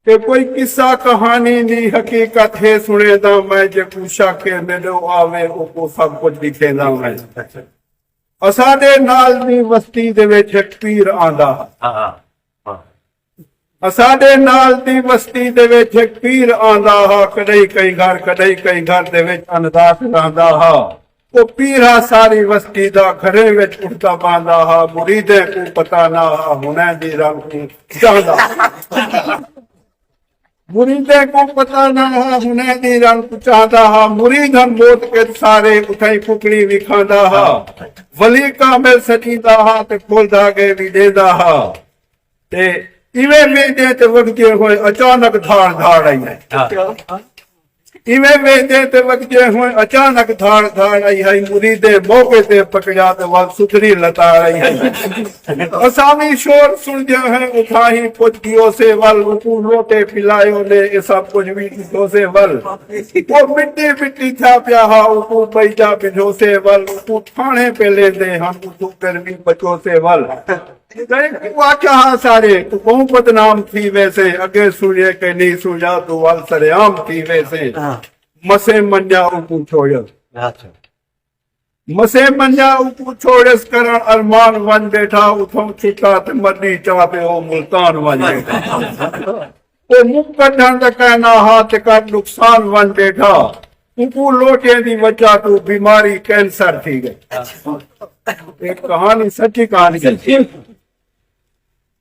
कि कोई किस्सा कहानी नी हकीकत है सुनेदा मैं जे पूछा के मेरे आवे वो सब कुछ दिखेदा मैं असाडे नाल दी बस्ती दे विच एक पीर आंदा असाडे नाल दी बस्ती दे विच एक पीर आंदा हा कदई कई घर दे विच अनदास रहंदा हा वो पीरा सारी बस्ती दा घरे विच उठदा पांदा हा मुरीदे को पता ना हा हुने दी रंग चाहदा मुरीदे को पता ना हा हुने दी रंग चाहदा हा मुरीद हम मौत के सारे उठाई फुकड़ी भी खांदा हा वली कामिल सजीदा हा ते खोलदा के भी देदा हा ते इवे वेदे ते वगजे होए अचानक धाड़ आई है इवे वेदे ते वगजे होए अचानक धाड़ आई है मुरीदे मौके ते पकड़ा ते वल सुथरी लता आई है असामी शोर सुन दिया है उठाही पुछ दियो से वल ऊपर लोटे पिलायो ने ये सब कुछ भी दियो से वल वो मिट्टी था प्या हा ऊपर पैजा बिजो से वल ऊपर थाने पे ले दे हम ऊपर गर्मी बचो से वल वाक्या सारे तू बहु बदनाम थी वैसे अगे सुने के नहीं सुझा तू वाल सरेआम थी वैसे मसे मंजा ऊपर छोड़ मसे मंजा ऊपर छोड़स करण अरमान वन बैठा उठो छुटा ते मदी चापे ओ मुल्तान वन बैठा ओ मुख कढण दा कहना हाथ का नुकसान वन बैठा ऊपर लोटे दी वजह तू बीमारी कैंसर थी गई एक कहानी सच्ची कहानी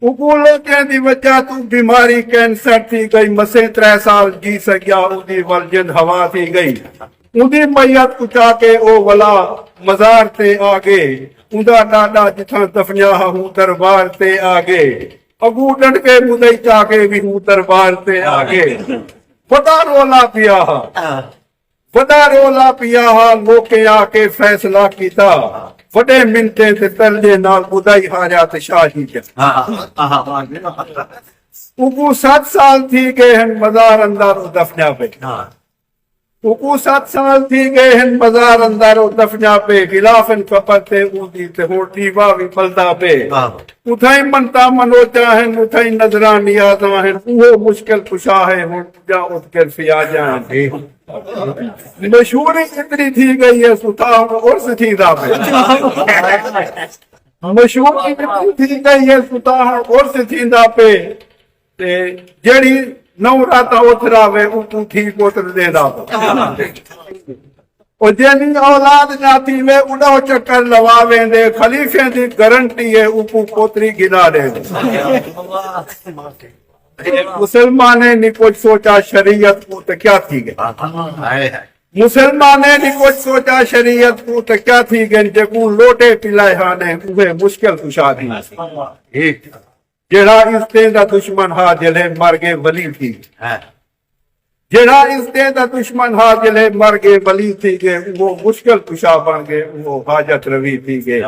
उकूलो के दी वजह तू बीमारी कैंसर थी गई मसे 3 साल जी सकिया उदी वलजन हवा थी गई उदी मैयत कुचा के ओ वला मजार ते आगे उदा डाडा जिथा दफनिया हूं दरबार ते आगे अगू डंड के मुदई चाके भी हूं दरबार ते आगे बड़ा रोला पिया हा लोके आके फैसला कीता वडे मिनटे ते तरजे नाल बुदाई हारिया ते शाही उकू 7 साल थी गए हैं मजार अंदर दफना पे उकू 7 साल थी गए हैं मजार अंदर दफना पे गिलाफन कपते ऊदी ते होटीवा भी पलदा पे उठाई मनता मनोजा है उठाई नजरा नियाजा है वो मुश्किल कुशा है हो जा उसके फिया जाए मशहूरी इतनी थी गई है सुथा और थी मशहूरी इतनी थी गई है सुता और थी पे जेड़ी नौ रात उतरावे उतू थी पोतर दे और जेनी औलाद ना थी वे उड़ो चक्कर लवावे दे खलीफे दी गारंटी है ऊपू पोतरी गिना दे मुसलमाने ने कुछ सोचा शरीयत को तो क्या थी गई मुसलमाने ने कुछ सोचा शरीयत को तो क्या थी गई जगू लोटे पिलाए हाने उहे मुश्किल कुशा थी जेड़ा इसते दा दुश्मन हा जले मर गए वली थी जेड़ा इसते दा दुश्मन हा जले मर गए वली थी गए वो मुश्किल कुशा बन गए वो हाजत रवी थी गए